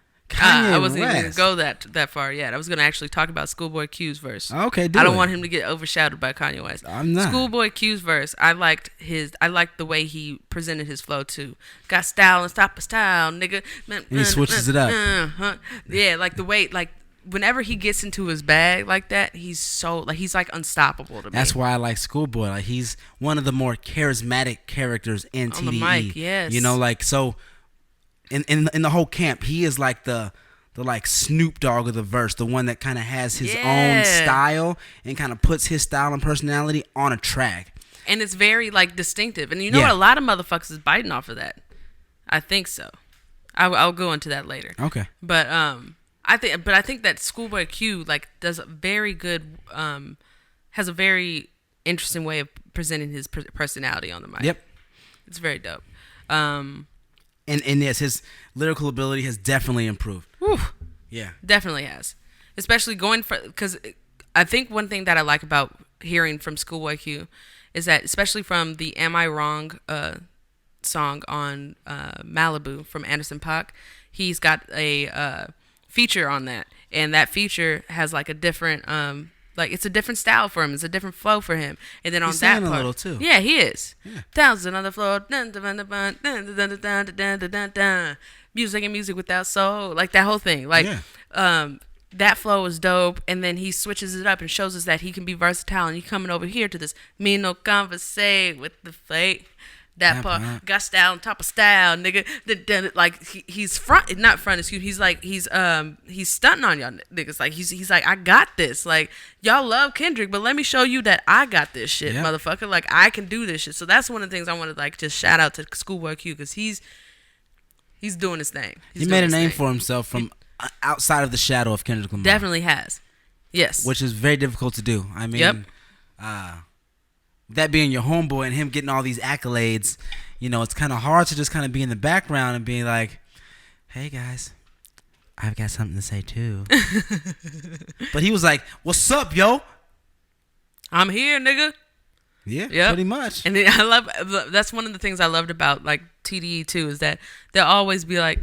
I wasn't even West. gonna go that far yet. I was gonna actually talk about Schoolboy Q's verse. Okay, I don't want him to get overshadowed by Kanye West. I'm not. Schoolboy Q's verse. I liked the way he presented his flow too. Got style and stop a style, nigga. And he switches it up. Yeah, the way whenever he gets into his bag like that, he's so he's unstoppable to me. That's why I like Schoolboy. He's one of the more charismatic characters in TDE. On the mic, yes. So in the whole camp, he is the Snoop Dogg of the verse, the one that kind of has his own style and kind of puts his style and personality on a track. And it's very distinctive. And what? A lot of motherfuckers is biting off of that. I think so. I'll go into that later. Okay. But I think that Schoolboy Q does a very good has a very interesting way of presenting his personality on the mic. Yep. It's very dope. And yes, his lyrical ability has definitely improved. Whew. Yeah. Definitely has. Especially because I think one thing that I like about hearing from Schoolboy Q is that, especially from the Am I Wrong song on Malibu from Anderson .Paak, he's got a feature on that. And that feature has a different it's a different style for him. It's a different flow for him. And then on he's that singing part, a little too. Yeah, he is. Yeah. Thousands on the floor. Music and music without soul. That whole thing. That flow is dope. And then he switches it up and shows us that he can be versatile. And he coming over here to this me no conversate with the fake. That part got style on top of style, nigga. He's not front. Excuse me. He's stunting on y'all niggas. He's I got this. Y'all love Kendrick, but let me show you that I got this shit, motherfucker. I can do this shit. So that's one of the things I want to just shout out to Schoolboy Q, because he's doing his thing. He made a name for himself from outside of the shadow of Kendrick Lamar. Definitely has. Yes. Which is very difficult to do. I mean, that being your homeboy and him getting all these accolades, it's kind of hard to just kind of be in the background and be like, hey guys, I've got something to say too. But he was like, what's up, yo? I'm here, nigga. Yeah, Yep. pretty much. And then that's one of the things I loved about like TDE too, is that they'll always be like,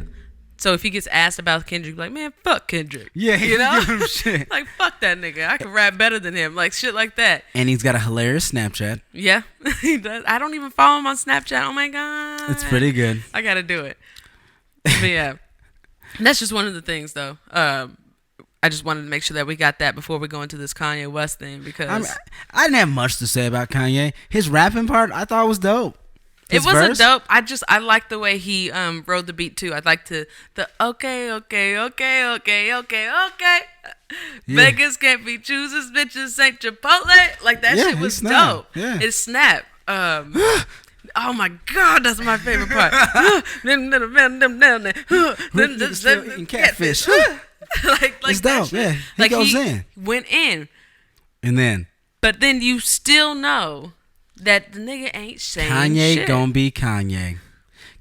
so if he gets asked about Kendrick, like, man, fuck Kendrick. Yeah, you know, give him shit. like fuck that nigga. I can rap better than him, like shit like that. And he's got a hilarious Snapchat. Yeah, he does. I don't even follow him on Snapchat. Oh my god, It's pretty good. I gotta do it. But yeah, that's just one of the things though. I just wanted to make sure that we got that before we go into this Kanye West thing, because I didn't have much to say about Kanye. His rapping part, I thought was dope. It wasn't dope. I like the way he rode the beat too. I like the okay. Yeah. Vegas can't be choosers, bitches ain't Chipotle. Like that shit was dope. Yeah. It snapped. Oh my god, that's my favorite part. Eating catfish. like it's dope. Yeah, he goes in. Went in. And then. But then you still know that the nigga ain't saying Kanye shit. Gonna be Kanye.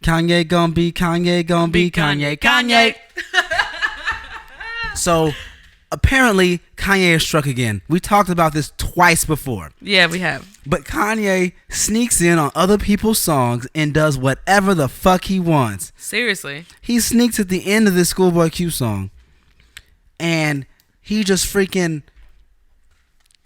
Kanye gonna be Kanye gonna be Kanye. So apparently Kanye has struck again. We talked about this twice before. Yeah, we have. But Kanye sneaks in on other people's songs and does whatever the fuck he wants. Seriously. He sneaks at the end of this Schoolboy Q song. And he just freaking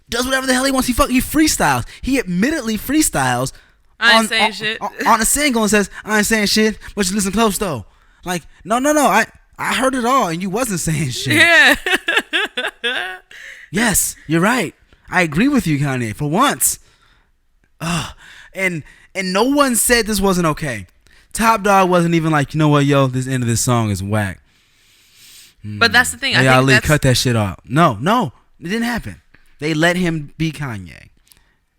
does whatever the hell he wants. He freestyles. He admittedly freestyles. I ain't saying shit. On a single and says, I ain't saying shit, but you listen close though. Like, no. I heard it all and you wasn't saying shit. Yeah. Yes, you're right. I agree with you, Kanye, for once. And no one said this wasn't okay. Top Dog wasn't even like, you know what, yo, this end of this song is whack. But that's the thing. Hey, I think Ali, cut that shit off. No, it didn't happen. They let him be Kanye.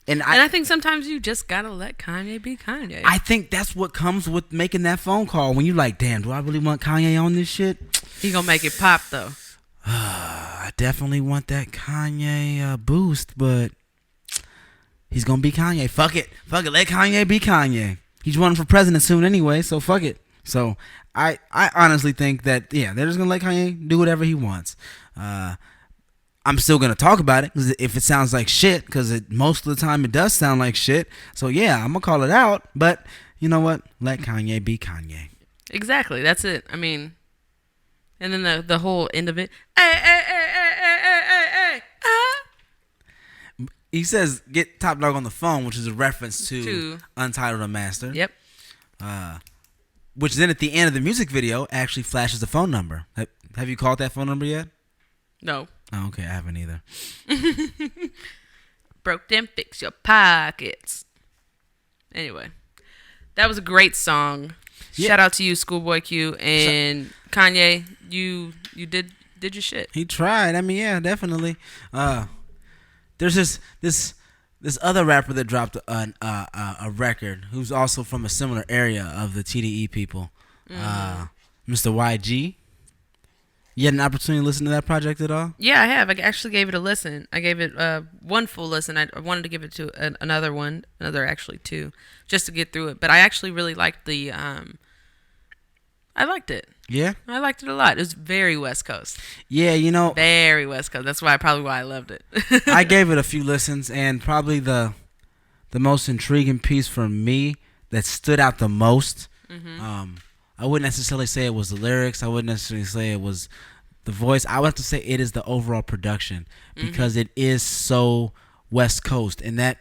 And I think sometimes you just gotta let Kanye be Kanye. I think that's what comes with making that phone call. When you're like, damn, do I really want Kanye on this shit? He gonna make it pop though. I definitely want that Kanye boost, but he's gonna be Kanye. Fuck it. Let Kanye be Kanye. He's running for president soon anyway, so fuck it. So I honestly think that, yeah, they're just gonna let Kanye do whatever he wants. I'm still gonna talk about it if it sounds like shit, because most of the time it does sound like shit. So yeah, I'm gonna call it out. But you know what? Let Kanye be Kanye. Exactly. That's it. I mean, and then the whole end of it. He says, "Get Top Dog on the phone," which is a reference to Untitled Unmastered. Yep. Which then at the end of the music video actually flashes the phone number. Have you called that phone number yet? No. Oh, okay, I haven't either. Broke them, fix your pockets. Anyway, that was a great song. Yeah. Shout out to you, Schoolboy Q, and Kanye. You did your shit. He tried. I mean, yeah, definitely. There's this other rapper that dropped a record who's also from a similar area of the TDE people. Mr. YG. You had an opportunity to listen to that project at all? Yeah, I have. I actually gave it a listen. I gave it one full listen. I wanted to give it to another actually two, just to get through it. But I actually really liked the. I liked it. Yeah, I liked it a lot. It was very West Coast. Yeah, very West Coast. That's probably why I loved it. I gave it a few listens, and probably the most intriguing piece for me that stood out the most. Mm-hmm. I wouldn't necessarily say it was the lyrics. I wouldn't necessarily say it was the voice. I would have to say it is the overall production, because it is so West Coast, and that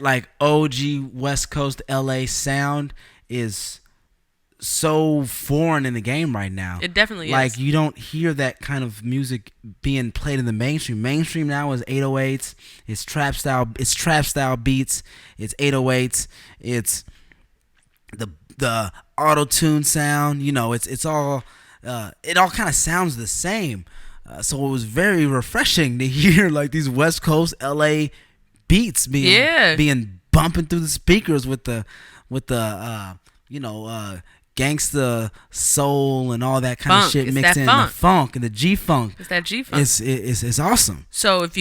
like OG West Coast LA sound is so foreign in the game right now. It definitely like, is. You don't hear that kind of music being played in the mainstream. Mainstream now is 808s. It's trap style beats. It's 808s. It's the auto-tune sound. It's all it all kind of sounds the same. So it was very refreshing to hear like these West Coast LA beats being bumping through the speakers with the gangsta soul and all that kind of shit mixed in, the funk and the G-funk. It's that G-funk. It's awesome. So if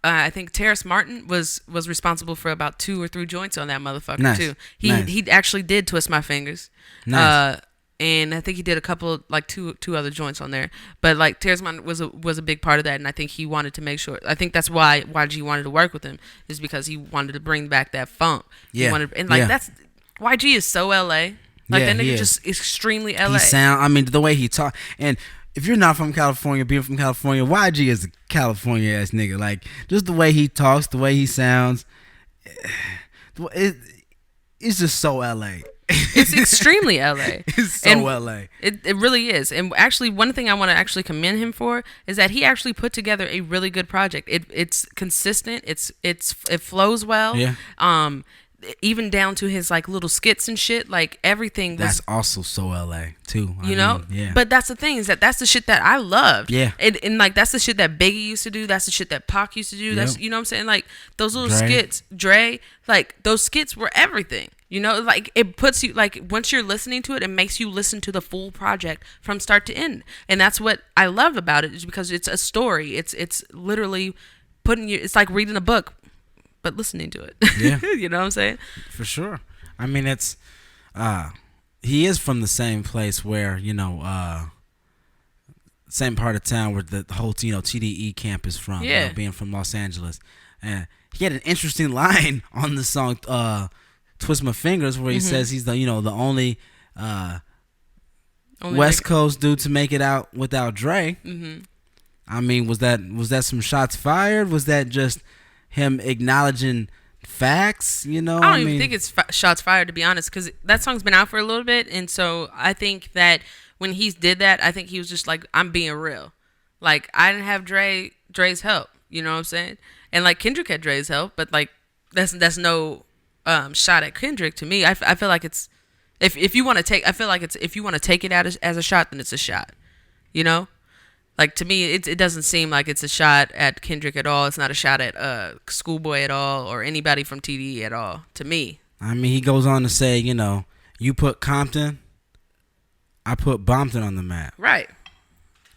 I think Terrace Martin was responsible for about 2 or 3 joints on that motherfucker too. He actually did Twist My Fingers. Nice. and I think he did a couple like two other joints on there. But like Terrence Mind was a big part of that, and I think he wanted to make sure. I think that's why YG wanted to work with him, is because he wanted to bring back that funk. Yeah, he wanted, and like yeah. that's YG is so LA. Like Yeah, that he nigga is. just extremely LA. He sound. I mean, the way he talk, and if you're not from California, being from California, YG is a California ass nigga. Like just the way he talks, the way he sounds, it, it's just so LA. It's extremely LA. It's so And LA. It really is. And actually, one thing I want to actually commend him for is that he actually put together a really good project. It's consistent. It flows well. Yeah. Even down to his like little skits and shit. Like everything was. That's also so LA too. You know, yeah. but that's the thing, is that's the shit that I loved. Yeah. And like that's the shit that Biggie used to do. That's the shit that Pac used to do. That's, you know what I'm saying? Like those little Dre. skits, Dre, like those skits were everything. You know, like it puts you, like once you're listening to it, it makes you listen to the full project from start to end. And that's what I love about it, is because it's a story. It's literally putting you. It's like reading a book, but listening to it. Yeah. You know what I'm saying? For sure. I mean, it's he is from the same place where, same part of town where the whole TDE camp is from. Yeah. Being from Los Angeles, and he had an interesting line on the song "Twist My Fingers," where he says he's the only Only West like, Coast dude to make it out without Dre. I mean, was that some shots fired? Was that just him acknowledging facts? I don't even think it's shots fired, to be honest, because that song's been out for a little bit, and so I think that when he did that, I think he was just like, I'm being real. Like, I didn't have Dre's help, you know what I'm saying? And like Kendrick had Dre's help, but like that's no shot at Kendrick to me. I feel like it's if you want to take, I feel like it's, if you want to take it out as a shot, then it's a shot, you know? Like, to me, it doesn't seem like it's a shot at Kendrick at all. It's not a shot at Schoolboy at all, or anybody from TDE at all, to me. I mean, he goes on to say, you put Compton, I put Bompton on the map. Right.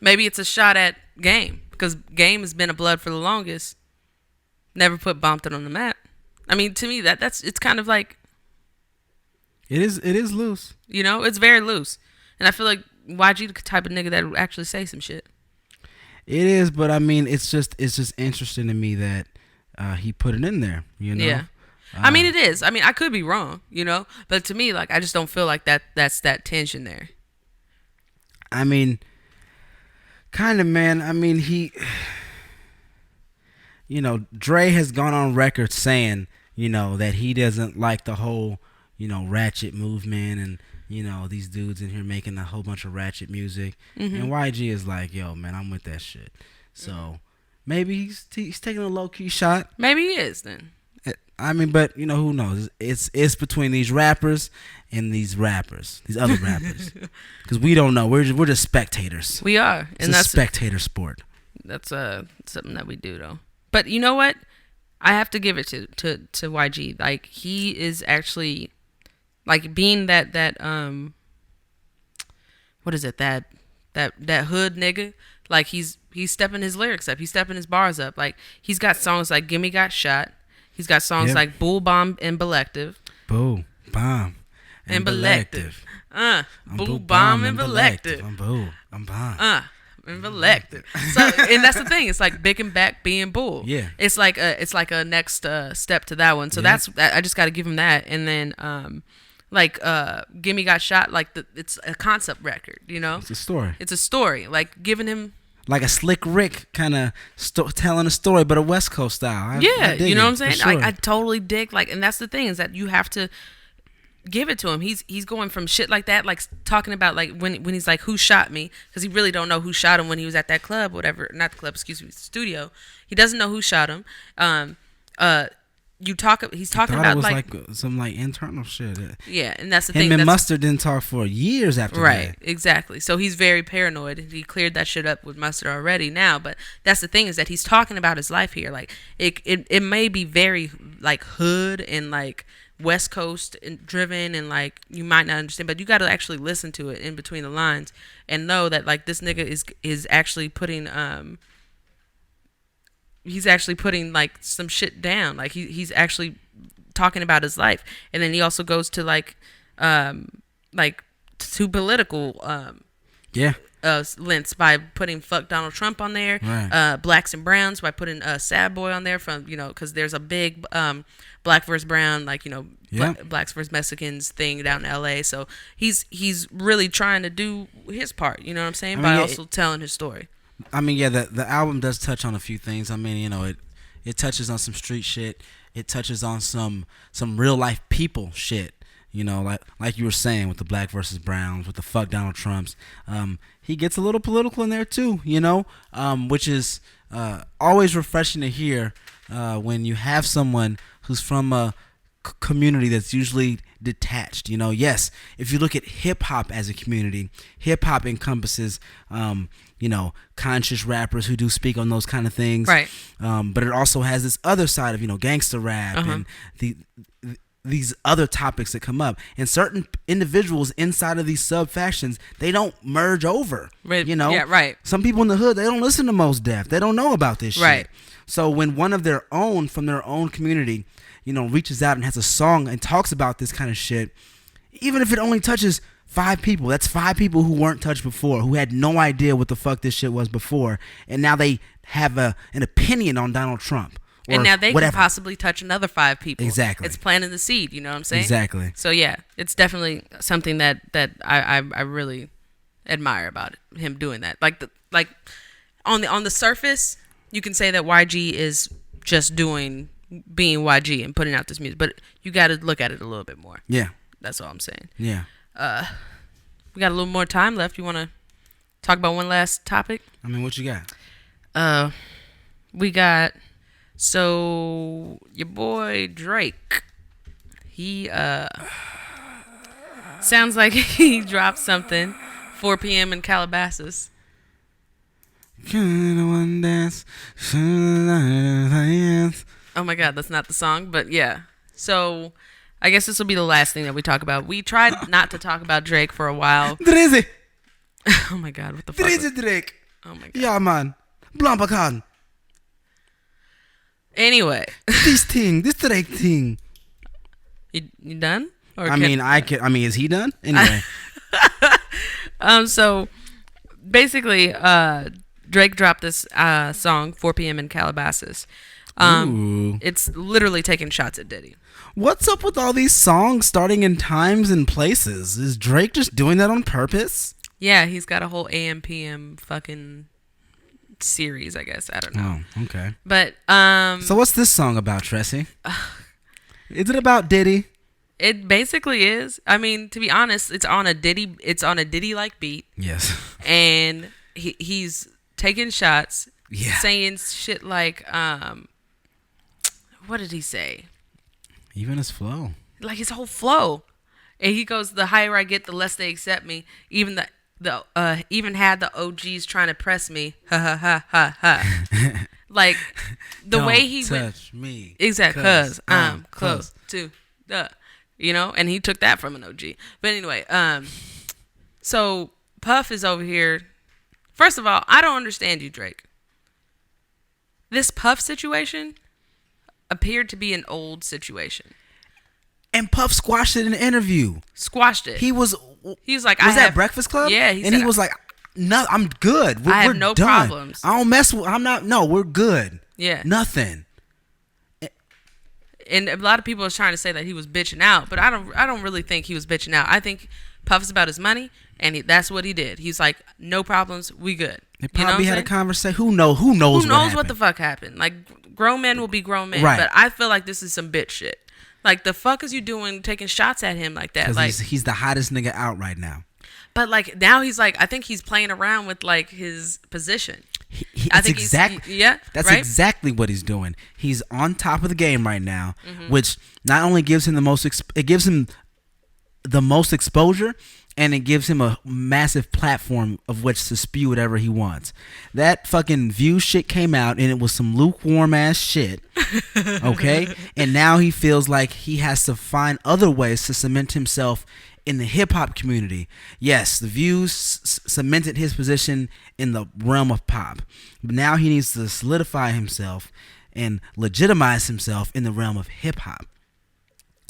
Maybe it's a shot at Game, because Game has been a blood for the longest. Never put Bompton on the map. I mean, to me, it's kind of like... It is loose. It's very loose. And I feel like YG the type of nigga that would actually say some shit. It is, but I mean, it's just interesting to me that he put it in there. Yeah. I mean, it is. I mean, I could be wrong, but to me, like, I just don't feel like that's that tension there. I mean, kind of, man. I mean, Dre has gone on record saying, that he doesn't like the whole, ratchet movement, and these dudes in here making a whole bunch of ratchet music. And YG is like, yo, man, I'm with that shit. So maybe he's taking a low key shot. Maybe he is then. I mean, but who knows? It's between these rappers and these other rappers, because we don't know. We're just spectators. We are, and that's a spectator sport. That's something that we do, though. But you know what? I have to give it to YG. Like, he is actually, like, being that what is it, that hood nigga. Like, he's stepping his lyrics up. He's stepping his bars up. Like, he's got songs like Gimme Got Shot. He's got songs like Bull Bomb and Belective. Bull Bomb and Belective. Bull Bomb and Belective. I'm Bull. I'm Bomb. And Belective. So, and that's the thing. It's like Big and Back being Bull. Yeah. It's like a next step to that one. So that's I just got to give him that. And then Gimme Got Shot. Like it's a concept record. It's a story. It's a story. Like giving him. Like a Slick Rick kind of telling a story, but a West Coast style. I dig you know what I'm it, saying? sure. Like, I totally dig, like, and that's the thing, is that you have to give it to him. He's going from shit like that, like talking about like when he's like, who shot me? Because he really don't know who shot him when he was at that club, whatever. Not the club, excuse me, the studio. He doesn't know who shot him. He's talking about it was like some like internal shit. Yeah, and that's the thing. Him and Mustard didn't talk for years after that. Right, exactly. So he's very paranoid. He cleared that shit up with Mustard already now, but that's the thing, is that he's talking about his life here. Like it may be very like hood and like West Coast driven, and like you might not understand, but you got to actually listen to it in between the lines and know that like this nigga is actually putting he's actually putting like some shit down. Like he's actually talking about his life. And then he also goes to like to political Yeah. lengths by putting "fuck Donald Trump" on there, Right. blacks and browns by putting "sad boy" on there from because there's a big black versus brown Yeah. blacks versus Mexicans thing down in L.A. So he's really trying to do his part. You know what I'm saying? I mean, By yeah, also telling his story. I mean, yeah, the album does touch on a few things. I mean, it touches on some street shit. It touches on some real life people shit. Like you were saying with the black versus browns, with the fuck Donald Trumps. He gets a little political in there too. Which is always refreshing to hear when you have someone who's from a community that's usually detached. Yes, if you look at hip hop as a community, hip hop encompasses conscious rappers who do speak on those kind of things, Right. But it also has this other side of gangster rap and these other topics that come up, and certain individuals inside of these sub factions, they don't merge over. Right. Yeah, right. Some people in the hood, they don't listen to Mos Def. They don't know about this shit. Right. So when one of their own from their own community, reaches out and has a song and talks about this kind of shit, even if it only touches 5 people, that's 5 people who weren't touched before, who had no idea what the fuck this shit was before, and now they have an opinion on Donald Trump. And now they whatever. can possibly touch another 5 people. Exactly. It's planting the seed. You know what I'm saying? Exactly. So yeah, it's definitely something that I really admire about it, him doing that. Like on the surface, you can say that YG is just being YG and putting out this music, but you got to look at it a little bit more. Yeah. That's all I'm saying. Yeah. We got a little more time left. You want to talk about one last topic? I mean, what you got? We got your boy Drake. He sounds like he dropped something 4 p.m. in Calabasas. Can one dance? Oh my God, that's not the song, but yeah. So I guess this will be the last thing that we talk about. We tried not to talk about Drake for a while. Drizzy. Oh my God, what the fuck? Drizzy Drake. Oh my God. Yeah, man. Blampakan. Anyway, This Drake thing. you done? Or I mean, is he done? Anyway. So basically, Drake dropped this song 4 p.m. in Calabasas. Ooh. It's literally taking shots at Diddy. What's up with all these songs starting in times and places? Is Drake just doing that on purpose? Yeah, he's got a whole AM PM fucking series, I guess. I don't know. Oh, okay. But So what's this song about, Tressie? Is it about Diddy? it basically is. I mean, to be honest, it's on a Diddy like beat. Yes. And he's taking shots, Yeah. saying shit like what did he say? Even his flow. Like his whole flow. And he goes, the higher I get, the less they accept me. Even even had the OGs trying to press me. Ha ha ha ha ha. Like the Don't way he touch me. exactly, cause I'm close to the, and he took that from an OG. But anyway, so Puff is over here. First of all, I don't understand you, Drake. This Puff situation appeared to be an old situation. And Puff squashed it in an interview. Squashed it. He was like, was that Breakfast Club? Yeah, he was like, no, I'm good. I have we're no done. problems. I don't mess with. I'm not. No, we're good. Yeah. Nothing. And a lot of people are trying to say that he was bitching out, but I don't really think he was bitching out. I think Puff's about his money, and that's what he did. He's like, no problems, we good. They probably had a conversation. Who knows? Who knows what what the fuck happened? Like, grown men will be grown men, right. But I feel like this is some bitch shit. Like, the fuck is you doing taking shots at him like that? Like, he's the hottest nigga out right now. But like now he's like, I think he's playing around with like his position. That's exactly what he's doing. He's on top of the game right now, which not only gives him the most exposure, and it gives him a massive platform of which to spew whatever he wants. That fucking View shit came out, and it was some lukewarm ass shit. Okay, and now he feels like he has to find other ways to cement himself in the hip hop community. Yes, the Views cemented his position in the realm of pop, but now he needs to solidify himself and legitimize himself in the realm of hip hop.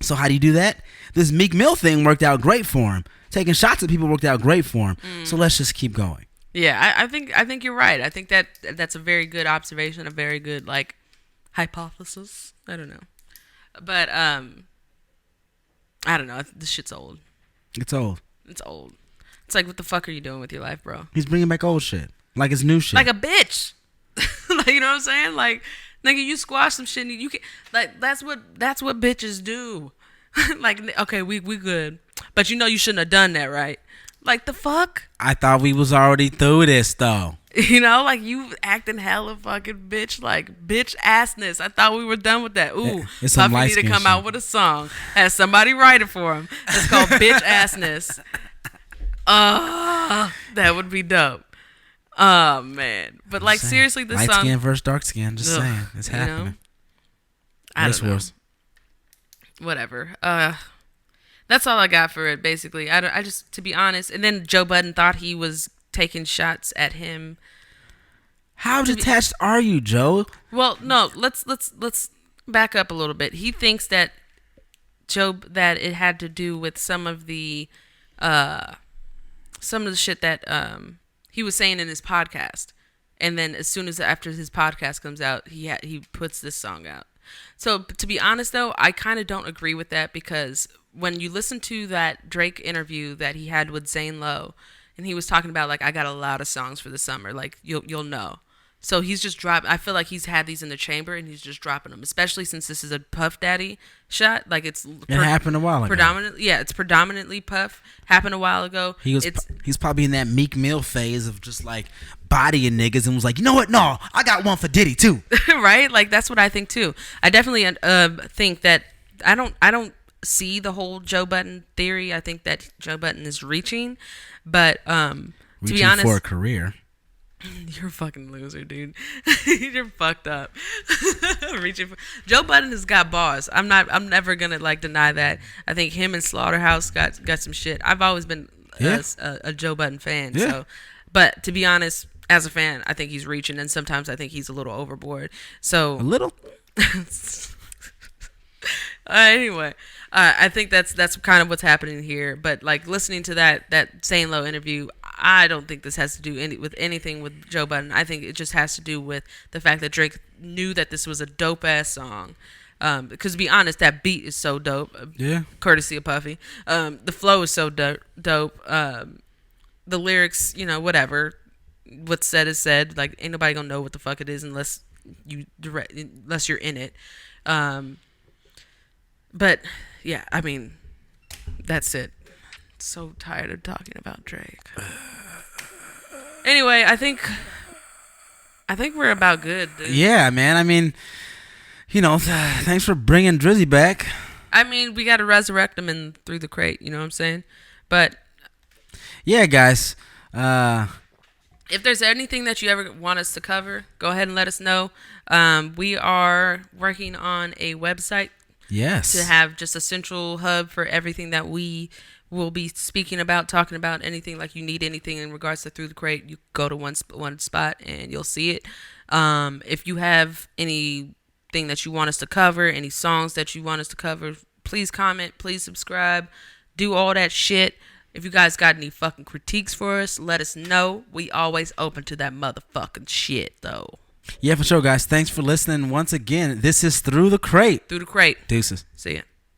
So how do you do that? This Meek Mill thing worked out great for him. Taking shots at people worked out great for him. So let's just keep going. Yeah, I think you're right. I think that's a very good observation, a very good like hypothesis. I don't know, but I don't know. This shit's old. It's old. It's old. It's like, what the fuck are you doing with your life, bro? He's bringing back old shit. Like it's new shit. Like a bitch. Like, you know what I'm saying? Like, nigga, you squash some shit. And you can like that's what bitches do. Like, okay, we good, but you know you shouldn't have done that, right? Like, the fuck? I thought we was already through this though. You know, like, you acting hella fucking bitch, like bitch assness. I thought we were done with that. Ooh, It's some Puffy need to come out with a song. Has somebody write it for him. It's called Bitch Assness. That would be dope. Oh man, but like, seriously, this light song. skin versus dark skin. Just saying, it's happening. Know? I don't know. Wars. Whatever. That's all I got for it. Basically, I just, to be honest. And then Joe Budden thought he was taking shots at him. How detached are you, Joe? Well, no. Let's back up a little bit. He thinks that that it had to do with some of the shit that he was saying in his podcast, and then as soon as after his podcast comes out, he puts this song out. So to be honest though, I kind of don't agree with that, because when you listen to that Drake interview that he had with Zane Lowe, and he was talking about like, I got a lot of songs for the summer, like you'll know. So he's just dropped. I feel like he's had these in the chamber and he's just dropping them, especially since this is a Puff Daddy shot. Like it happened a while ago. It's predominantly Puff. Happened a while ago. He's probably in that Meek Mill phase of just like bodying niggas and was like, you know what? No, I got one for Diddy too. Right? Like that's what I think too. I definitely think that I don't see the whole Joe Budden theory. I think that Joe Budden is reaching, but to be honest, for a career. You're a fucking loser, dude. You're fucked up. Joe Budden has got bars. I'm never gonna like deny that. I think him and Slaughterhouse got some shit. I've always been a Joe Budden fan. Yeah. So, but to be honest, as a fan, I think he's reaching, and sometimes I think he's a little overboard. So a little. Anyway, I think that's kind of what's happening here. But like listening to that Zane Lowe interview, I don't think this has to do with anything with Joe Budden. I think it just has to do with the fact that Drake knew that this was a dope ass song. Because to be honest, that beat is so dope. Yeah. Courtesy of Puffy. The flow is so dope. The lyrics, whatever. What's said is said. Like, ain't nobody gonna know what the fuck it is unless you're in it. But yeah, I mean, that's it. So tired of talking about Drake. Anyway, I think we're about good, dude. Yeah, man. I mean, thanks for bringing Drizzy back. I mean, we got to resurrect him in Through the Crate. You know what I'm saying? But yeah, guys. If there's anything that you ever want us to cover, go ahead and let us know. We are working on a website. Yes. To have just a central hub for everything that we will be speaking about, talking about, anything. Like, you need anything in regards to Through the Crate, you go to one spot and you'll see it. If you have anything that you want us to cover, any songs that you want us to cover, please comment, please subscribe, do all that shit. If you guys got any fucking critiques for us, let us know. We always open to that motherfucking shit, though. Yeah, for sure, guys. Thanks for listening once again. This is Through the Crate. Through the Crate. Deuces. See ya.